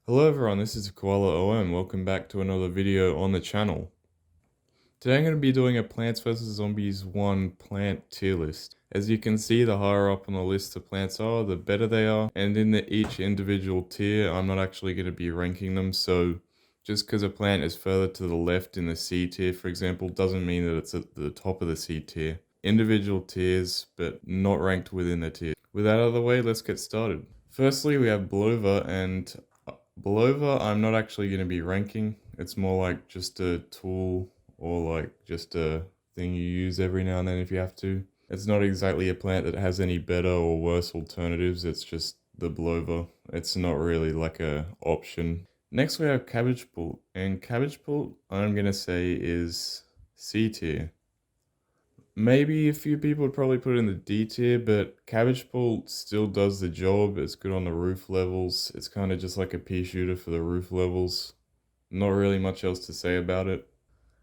Hello everyone, this is Koala OM. Welcome back to another video on the channel. Today I'm going to be doing a Plants vs Zombies 1 plant tier list. As you can see, the higher up on the list the plants are, the better they are. And in each individual tier, I'm not actually going to be ranking them. So just because a plant is further to the left in the C tier, for example, doesn't mean that it's at the top of the C tier. Individual tiers, but not ranked within the tier. With that out of the way, let's get started. Firstly, we have Bloover, and Bulova I'm not actually going to be ranking. It's more like just a tool or like just a thing you use every now and then if you have to. It's not exactly a plant that has any better or worse alternatives, it's just the Bulova. It's not really like a option. Next we have Cabbage Pool, and Cabbage Pool I'm going to say is C tier. Maybe a few people would probably put it in the D tier, but Cabbage Pool still does the job. It's good on the roof levels. It's kind of just like a Peashooter for the roof levels. Not really much else to say about it.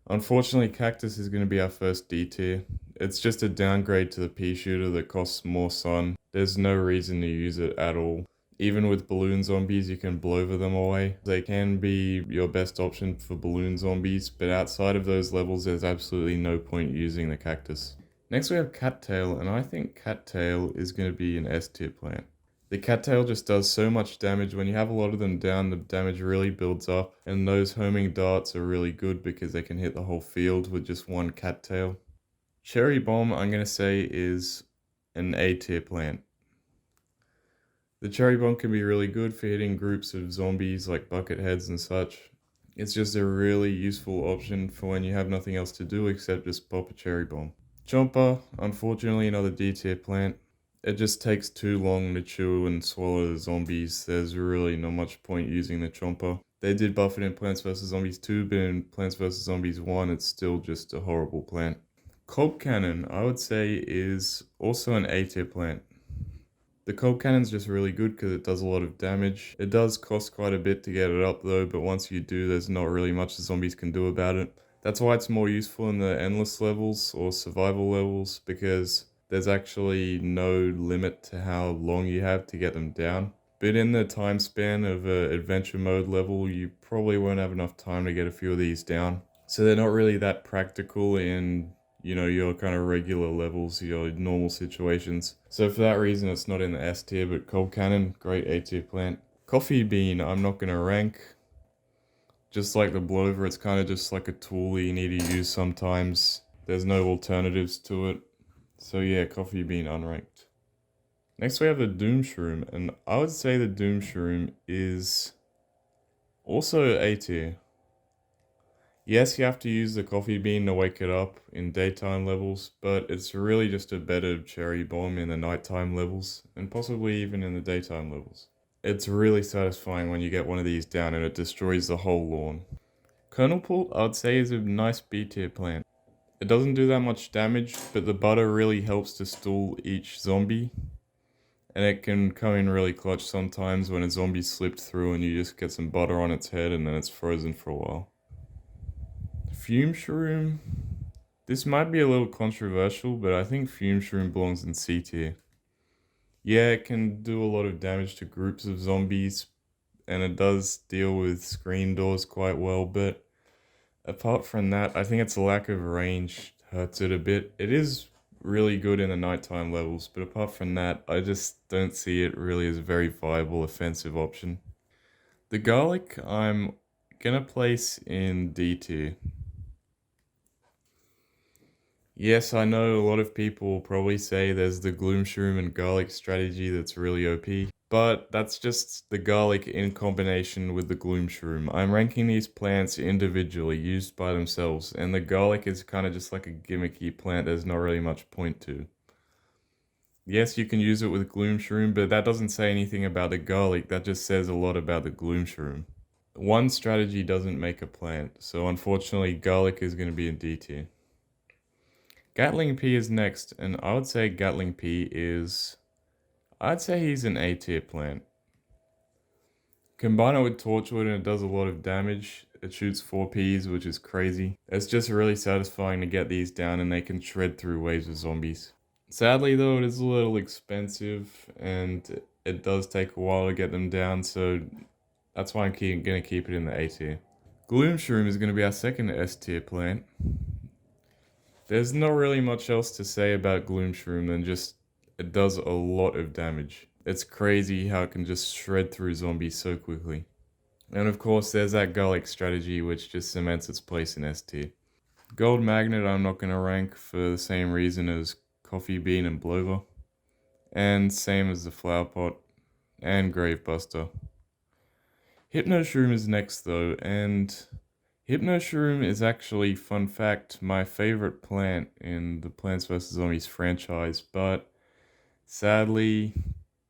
Unfortunately, Cactus is going to be our first D tier. It's just a downgrade to the Peashooter that costs more sun. There's no reason to use it at all. Even with balloon zombies, you can blow them away. They can be your best option for balloon zombies, but outside of those levels, there's absolutely no point using the cactus. Next we have Cattail, and I think Cattail is going to be an S tier plant. The Cattail just does so much damage. When you have a lot of them down, the damage really builds up, and those homing darts are really good because they can hit the whole field with just one Cattail. Cherry Bomb, I'm going to say, is an A tier plant. The Cherry Bomb can be really good for hitting groups of zombies like bucket heads and such. It's just a really useful option for when you have nothing else to do except just pop a Cherry Bomb. Chomper, unfortunately another D tier plant. It just takes too long to chew and swallow the zombies. There's really not much point using the Chomper. They did buff it in Plants vs Zombies 2, but in Plants vs Zombies 1 it's still just a horrible plant. Kelp Cannon, I would say, is also an A tier plant. The Kelp Cannon's just really good because it does a lot of damage. It does cost quite a bit to get it up though, but once you do, there's not really much the zombies can do about it. That's why it's more useful in the endless levels or survival levels, because there's actually no limit to how long you have to get them down. But in the time span of an adventure mode level, you probably won't have enough time to get a few of these down. So they're not really that practical in your kind of regular levels, your normal situations. So for that reason, it's not in the S tier, but Kelp Cannon, great A tier plant. Coffee Bean, I'm not going to rank. Just like the Bloover, it's kind of just like a tool you need to use sometimes. There's no alternatives to it. So yeah, Coffee Bean unranked. Next we have the Doom Shroom, and I would say the Doom Shroom is also A tier. Yes, you have to use the coffee bean to wake it up in daytime levels, but it's really just a better cherry bomb in the nighttime levels, and possibly even in the daytime levels. It's really satisfying when you get one of these down and it destroys the whole lawn. Kernel Pool, I would say, is a nice B tier plant. It doesn't do that much damage, but the butter really helps to stall each zombie, and it can come in really clutch sometimes when a zombie slipped through and you just get some butter on its head and then it's frozen for a while. Fume Shroom. This might be a little controversial, but I think Fume Shroom belongs in C tier. Yeah, it can do a lot of damage to groups of zombies, and it does deal with screen doors quite well, but apart from that, I think its lack of range hurts it a bit. It is really good in the nighttime levels, but apart from that, I just don't see it really as a very viable offensive option. The Garlic, I'm gonna place in D tier. Yes, I know a lot of people will probably say there's the Gloom Shroom and Garlic strategy that's really OP, but that's just the Garlic in combination with the Gloom Shroom. I'm ranking these plants individually, used by themselves, and the Garlic is kind of just like a gimmicky plant there's not really much point to. Yes, you can use it with Gloom Shroom, but that doesn't say anything about the Garlic, that just says a lot about the Gloom Shroom. One strategy doesn't make a plant, so unfortunately Garlic is going to be in D tier. Gatling P is next, and I would say Gatling P is... I'd say he's an A tier plant. Combine it with Torchwood and it does a lot of damage. It shoots 4 Ps, which is crazy. It's just really satisfying to get these down and they can shred through waves of zombies. Sadly though, it is a little expensive and it does take a while to get them down, so That's why I'm gonna keep it in the A tier. Gloom Shroom is gonna be our second S tier plant. There's not really much else to say about Gloom Shroom than just it does a lot of damage. It's crazy how it can just shred through zombies so quickly. And of course there's that garlic strategy which just cements its place in S tier. Gold Magnet I'm not going to rank for the same reason as Coffee Bean and Bloover. And same as the Flower Pot and Gravebuster. Hypno Shroom is next though, and Hypno Shroom is actually, fun fact, my favorite plant in the Plants vs. Zombies franchise, but sadly,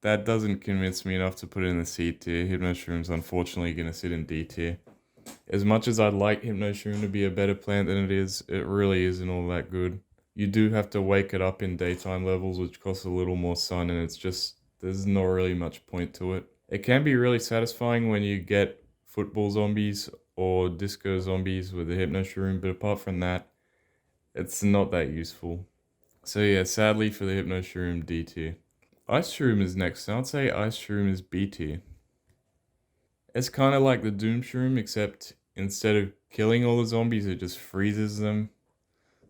that doesn't convince me enough to put it in the C tier. Hypno Shroom's unfortunately going to sit in D tier. As much as I'd like Hypno Shroom to be a better plant than it is, it really isn't all that good. You do have to wake it up in daytime levels, which costs a little more sun, and it's just, there's not really much point to it. It can be really satisfying when you get football zombies or disco zombies with the Hypno Shroom, but apart from that, it's not that useful. So yeah, sadly for the Hypno Shroom, D tier. Ice Shroom is next, and I'd say Ice Shroom is B tier. It's kind of like the Doom Shroom, except instead of killing all the zombies, it just freezes them.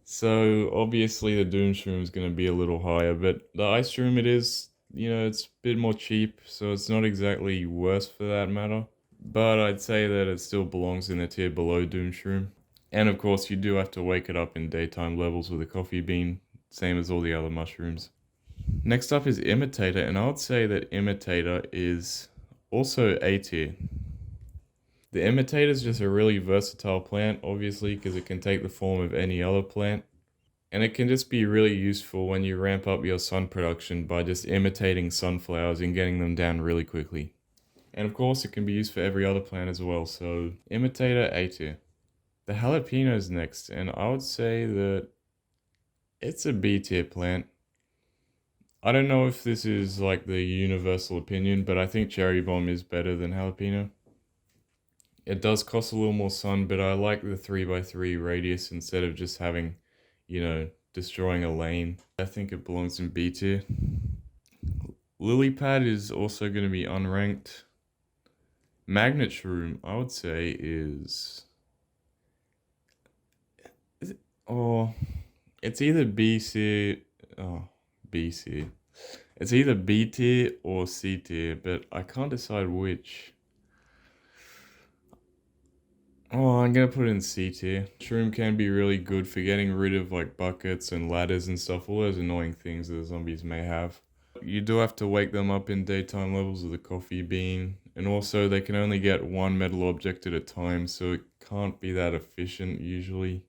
So obviously the Doom Shroom is going to be a little higher, but the Ice Shroom, it is, you know, it's a bit more cheap, so it's not exactly worse for that matter. But I'd say that it still belongs in the tier below Doom Shroom. And of course you do have to wake it up in daytime levels with a coffee bean, same as all the other mushrooms. Next up is Imitator, and I would say that Imitator is also A tier. The Imitator is just a really versatile plant, obviously, because it can take the form of any other plant. And it can just be really useful when you ramp up your sun production by just imitating sunflowers and getting them down really quickly. And of course, it can be used for every other plant as well, so Imitator A tier. The Jalapeno is next, and I would say that it's a B tier plant. I don't know if this is like the universal opinion, but I think Cherry Bomb is better than Jalapeno. It does cost a little more sun, but I like the 3x3 radius instead of just having, you know, destroying a lane. I think it belongs in B tier. Lily Pad is also going to be unranked. Magnet Shroom, I would say, is it, oh, it's either B tier. Oh, B tier. It's either B tier or C tier, but I can't decide which. Oh, I'm gonna put it in C tier. Shroom can be really good for getting rid of like buckets and ladders and stuff, all those annoying things that the zombies may have. You do have to wake them up in daytime levels with a coffee bean, and also they can only get one metal object at a time, so it can't be that efficient usually.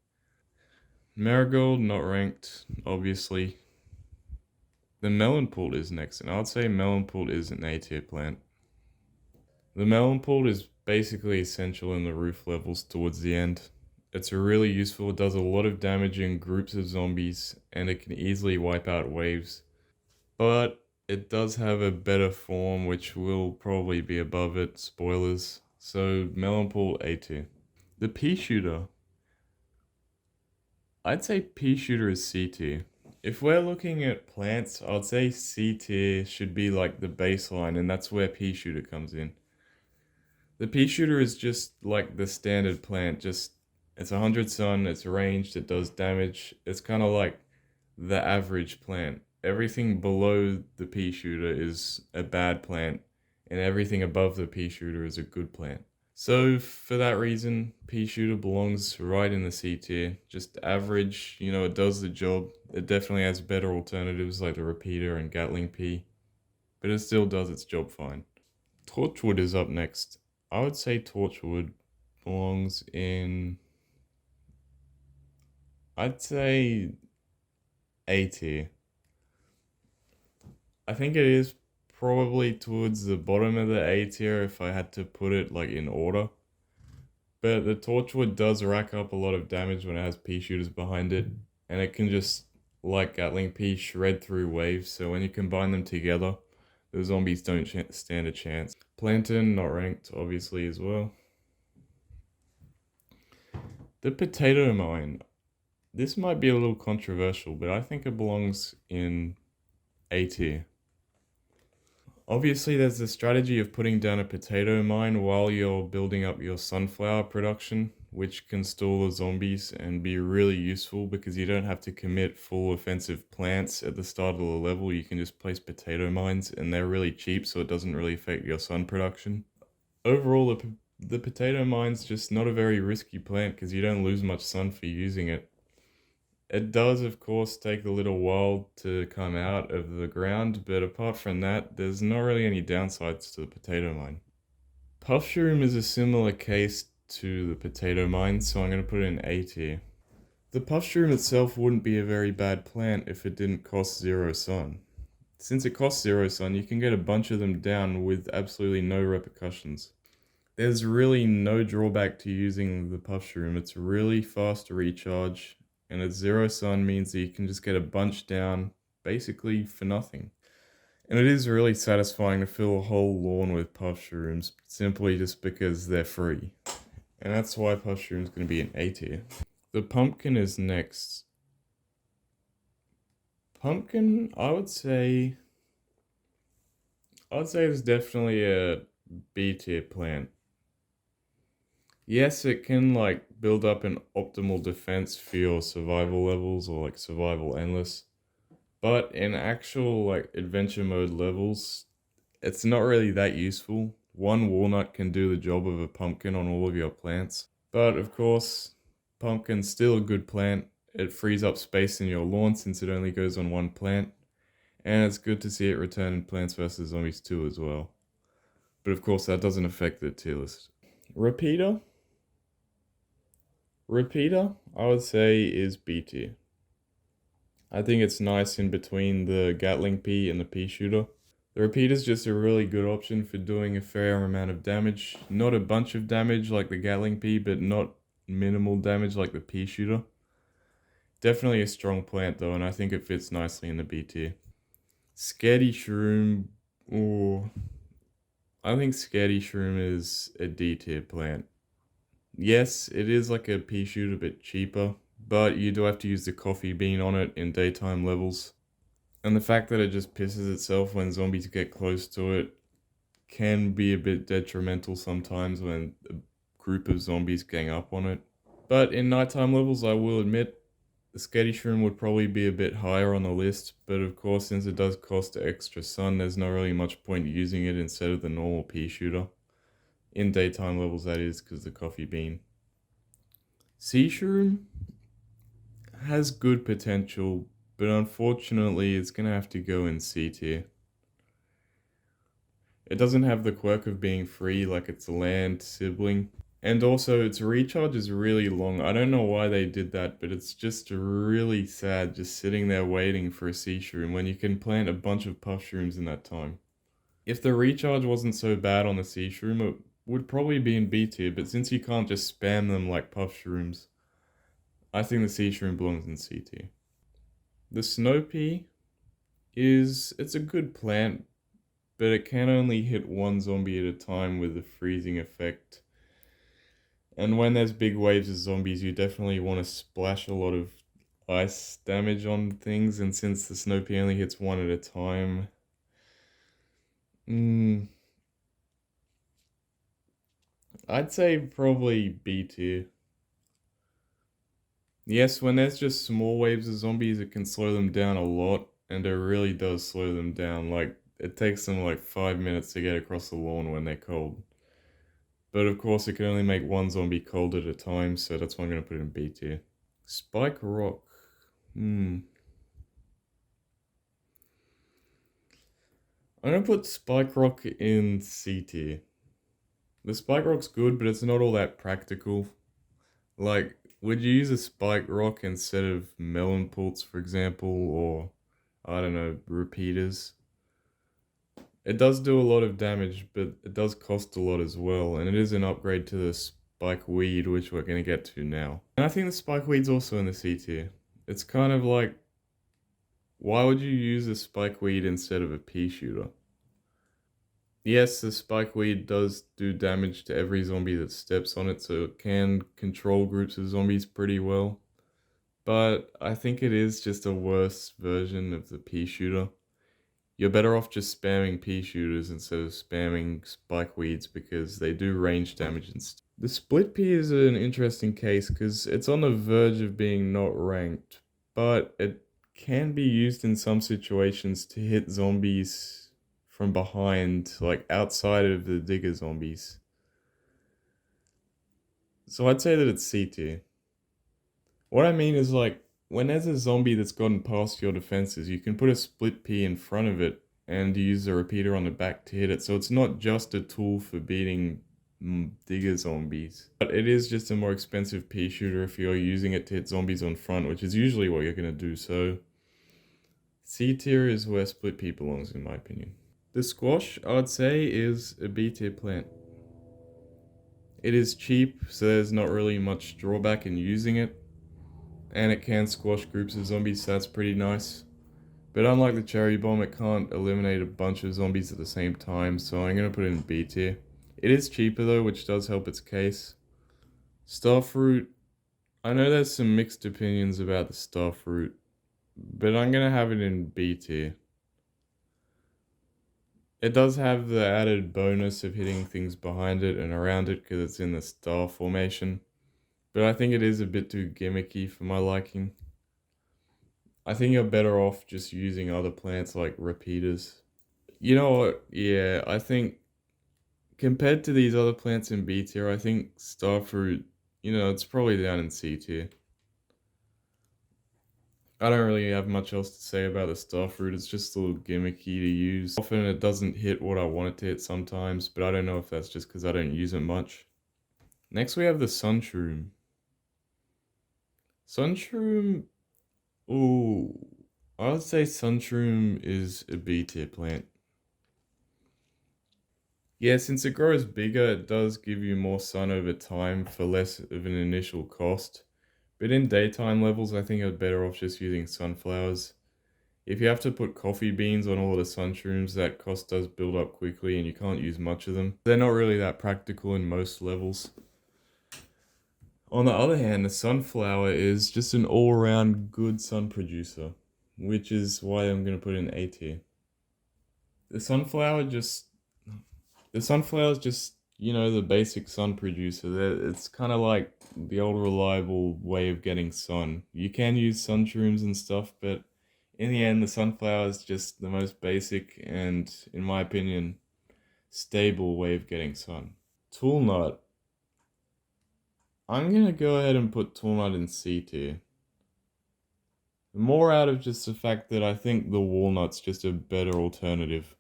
Marigold, not ranked, obviously. The Melon Pool is next, and I'd say Melon Pool is an A tier plant. The Melon Pool is basically essential in the roof levels towards the end. It's really useful, it does a lot of damage in groups of zombies, and it can easily wipe out waves. But it does have a better form, which will probably be above it, spoilers. So Melon Pool A tier. The Peashooter. I'd say Peashooter is C tier. If we're looking at plants, I'd say C tier should be like the baseline, and that's where Peashooter comes in. The Peashooter is just like the standard plant, just it's 100 sun, it's ranged, it does damage. It's kind of like the average plant. Everything below the Peashooter is a bad plant, and everything above the Peashooter is a good plant. So for that reason, Peashooter belongs right in the C tier. Just average, you know, it does the job. It definitely has better alternatives like the Repeater and Gatling Pea, but it still does its job fine. Torchwood is up next. I would say Torchwood belongs in, I'd say A tier. I think it is probably towards the bottom of the A tier if I had to put it like in order. But the Torchwood does rack up a lot of damage when it has pea shooters behind it, and it can just, like Gatling Pea, shred through waves, so when you combine them together, the zombies don't stand a chance. Plantain, not ranked, obviously, as well. The Potato Mine. This might be a little controversial, but I think it belongs in A tier. Obviously, there's the strategy of putting down a potato mine while you're building up your sunflower production, which can stall the zombies and be really useful because you don't have to commit full offensive plants at the start of the level. You can just place potato mines and they're really cheap, so it doesn't really affect your sun production. Overall, the potato mine's just not a very risky plant because you don't lose much sun for using it. It does, of course, take a little while to come out of the ground, but apart from that, there's not really any downsides to the potato mine. Puff Shroom is a similar case to the potato mine, so I'm going to put it in A tier. The Puff Shroom itself wouldn't be a very bad plant if it didn't cost 0 sun. Since it costs 0 sun, you can get a bunch of them down with absolutely no repercussions. There's really no drawback to using the Puff Shroom. It's really fast to recharge, and at 0 sun means that you can just get a bunch down basically for nothing. And it is really satisfying to fill a whole lawn with Puff Shrooms simply just because they're free. And that's why Puff Shroom's going to be an A tier. The pumpkin is next. Pumpkin, I would say it's definitely a B tier plant. Yes, it can like build up an optimal defense for your survival levels or like survival endless. But in actual like adventure mode levels, it's not really that useful. One walnut can do the job of a pumpkin on all of your plants. But of course, pumpkin's still a good plant. It frees up space in your lawn since it only goes on one plant. And it's good to see it return in Plants vs. Zombies 2 as well. But of course that doesn't affect the tier list. Repeater, I would say is B tier. I think it's nice in between the Gatling Pea and the Peashooter. The Repeater's just a really good option for doing a fair amount of damage. Not a bunch of damage like the Gatling Pea, but not minimal damage like the Peashooter. Definitely a strong plant though, and I think it fits nicely in the B tier. Scaredy Shroom, I think Scaredy Shroom is a D tier plant. Yes, it is like a Peashooter but cheaper, but you do have to use the coffee bean on it in daytime levels. And the fact that it just pisses itself when zombies get close to it can be a bit detrimental sometimes when a group of zombies gang up on it. But in nighttime levels, I will admit, the Scaredy Shroom would probably be a bit higher on the list, but of course since it does cost extra sun, there's not really much point using it instead of the normal Peashooter. In daytime levels that is, because the coffee bean. Sea Shroom has good potential, but unfortunately it's going to have to go in C tier. It doesn't have the quirk of being free like its land sibling, and also its recharge is really long. I don't know why they did that, but it's just really sad just sitting there waiting for a Sea Shroom when you can plant a bunch of Puff Shrooms in that time. If the recharge wasn't so bad on the Sea Shroom, it would probably be in B tier, but since you can't just spam them like Puff Shrooms, I think the Sea Shroom belongs in C tier. The Snow Pea it's a good plant, but it can only hit one zombie at a time with the freezing effect. And when there's big waves of zombies, you definitely want to splash a lot of ice damage on things, and since the Snow Pea only hits one at a time, I'd say probably B tier. Yes, when there's just small waves of zombies, it can slow them down a lot, and it really does slow them down. Like, it takes them like 5 minutes to get across the lawn when they're cold. But of course, it can only make one zombie cold at a time, so that's why I'm going to put it in B tier. Spike Rock. I'm going to put Spike Rock in C tier. The Spike Rock's good, but it's not all that practical. Like, would you use a Spike Rock instead of Melon Pools, for example, or, I don't know, repeaters? It does do a lot of damage, but it does cost a lot as well, and it is an upgrade to the Spike Weed, which we're going to get to now. And I think the Spike Weed's also in the C tier. It's kind of like, why would you use a Spike Weed instead of a Peashooter? Yes, the Spikeweed does do damage to every zombie that steps on it, so it can control groups of zombies pretty well. But I think it is just a worse version of the Peashooter. you're better off just spamming Peashooters instead of spamming spikeweeds because they do range damage and stuff. The split pea is an interesting case because it's on the verge of being not ranked, but it can be used in some situations to hit zombies from behind, like outside of the digger zombies. So I'd say that it's C tier. What I mean is, like, when there's a zombie that's gotten past your defenses, you can put a split pea in front of it and use a repeater on the back to hit it. So it's not just a tool for beating digger zombies, but it is just a more expensive Peashooter if you're using it to hit zombies on front, which is usually what you're going to do. So C tier is where split pea belongs, in my opinion. The squash, I would say, is a B tier plant. It is cheap, so there's not really much drawback in using it. And it can squash groups of zombies, so that's pretty nice. But unlike the cherry bomb, it can't eliminate a bunch of zombies at the same time, so I'm going to put it in B tier. It is cheaper though, which does help its case. Starfruit, I know there's some mixed opinions about the starfruit, but I'm going to have it in B tier. It does have the added bonus of hitting things behind it and around it because it's in the star formation. But I think it is a bit too gimmicky for my liking. I think you're better off just using other plants like repeaters. You know what? Yeah, I think compared to these other plants in B tier, I think starfruit, it's probably down in C tier. I don't really have much else to say about the starfruit. It's just a little gimmicky to use. Often it doesn't hit what I want it to hit sometimes, but I don't know if that's just because I don't use it much. Next we have the sun shroom. Sun shroom, ooh, I would say sun shroom is a B tier plant. Yeah, since it grows bigger, it does give you more sun over time for less of an initial cost. But in daytime levels, I think you're better off just using sunflowers. If you have to put coffee beans on all of the sun shrooms, that cost does build up quickly and you can't use much of them. They're not really that practical in most levels. On the other hand, the sunflower is just an all-around good sun producer, which is why I'm going to put it in A tier. The sunflower is just, the basic sun producer. It's kind of like the old reliable way of getting sun. You can use sun shrooms and stuff, but in the end, the sunflower is just the most basic and, in my opinion, stable way of getting sun. Toolnut. I'm gonna go ahead and put Toolnut in C tier. More out of just the fact that I think the Walnut's just a better alternative.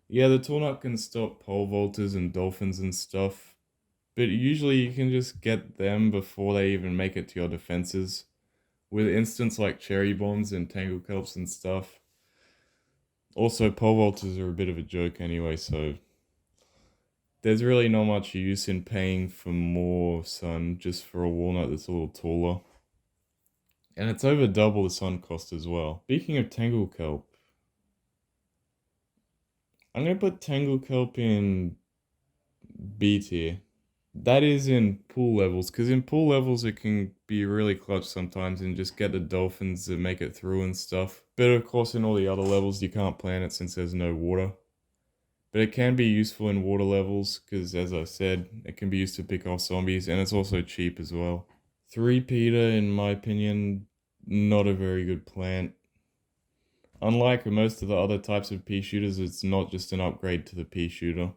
Yeah, the Toolnut can stop pole vaulters and dolphins and stuff, but usually you can just get them before they even make it to your defenses. With instants like cherry bombs and Tangle Kelps and stuff. Also, pole vaulters are a bit of a joke anyway, so there's really not much use in paying for more sun just for a walnut that's a little taller. And it's over double the sun cost as well. Speaking of Tangle Kelp, I'm going to put Tangle Kelp in B tier. That is in pool levels, because in pool levels it can be really clutch sometimes and just get the dolphins to make it through and stuff. But of course in all the other levels you can't plant it since there's no water. But it can be useful in water levels, because as I said, it can be used to pick off zombies, and it's also cheap as well. Three-peater, in my opinion, not a very good plant. Unlike most of the other types of Peashooters, it's not just an upgrade to the Peashooter.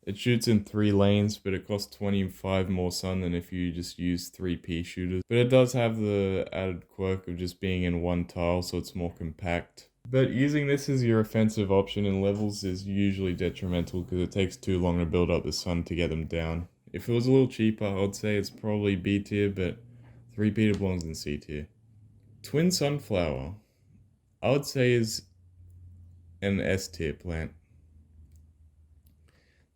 It shoots in 3 lanes, but it costs 25 more sun than if you just use 3 Peashooters. But it does have the added quirk of just being in one tile, so it's more compact. But using this as your offensive option in levels is usually detrimental because it takes too long to build up the sun to get them down. If it was a little cheaper, I would say it's probably B tier, but three-peater belongs in C tier. Twin Sunflower, I would say is an S tier plant.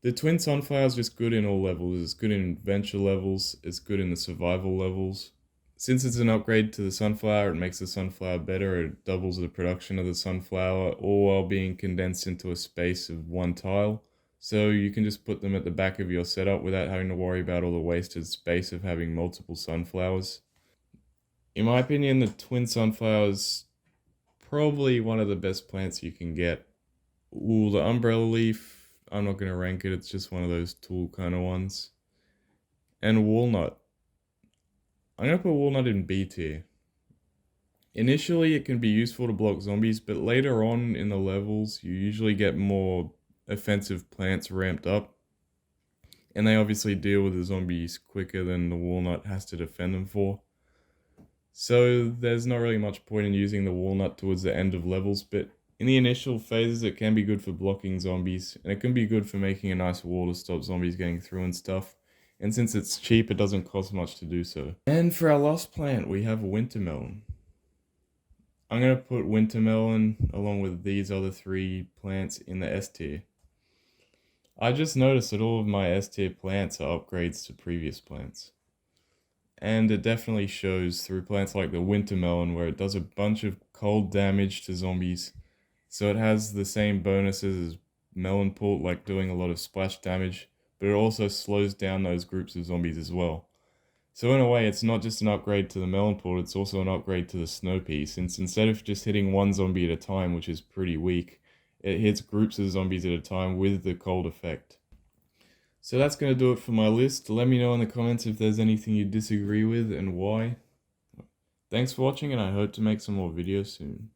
The Twin Sunflower is just good in all levels. It's good in adventure levels, it's good in the survival levels. Since it's an upgrade to the sunflower, it makes the sunflower better. It doubles the production of the sunflower, all while being condensed into a space of 1 tile. So you can just put them at the back of your setup without having to worry about all the wasted space of having multiple sunflowers. In my opinion, the Twin Sunflower is probably one of the best plants you can get. Ooh, the Umbrella Leaf, I'm not going to rank it, it's just one of those tool kind of ones. And Walnut. I'm going to put Walnut in B tier. Initially, it can be useful to block zombies, but later on in the levels, you usually get more offensive plants ramped up. And they obviously deal with the zombies quicker than the Walnut has to defend them for. So there's not really much point in using the Walnut towards the end of levels, but in the initial phases it can be good for blocking zombies, and it can be good for making a nice wall to stop zombies getting through and stuff. And since it's cheap, it doesn't cost much to do so. And for our last plant, we have Wintermelon. I'm going to put Wintermelon along with these other three plants in the S tier. I just noticed that all of my S tier plants are upgrades to previous plants. And it definitely shows through plants like the Wintermelon, where it does a bunch of cold damage to zombies. So it has the same bonuses as Melon Pool, like doing a lot of splash damage, but it also slows down those groups of zombies as well. So in a way, it's not just an upgrade to the Melon Pool, it's also an upgrade to the Snow Pea, since instead of just hitting one zombie at a time, which is pretty weak, it hits groups of zombies at a time with the cold effect. So that's going to do it for my list. Let me know in the comments if there's anything you disagree with and why. Thanks for watching, and I hope to make some more videos soon.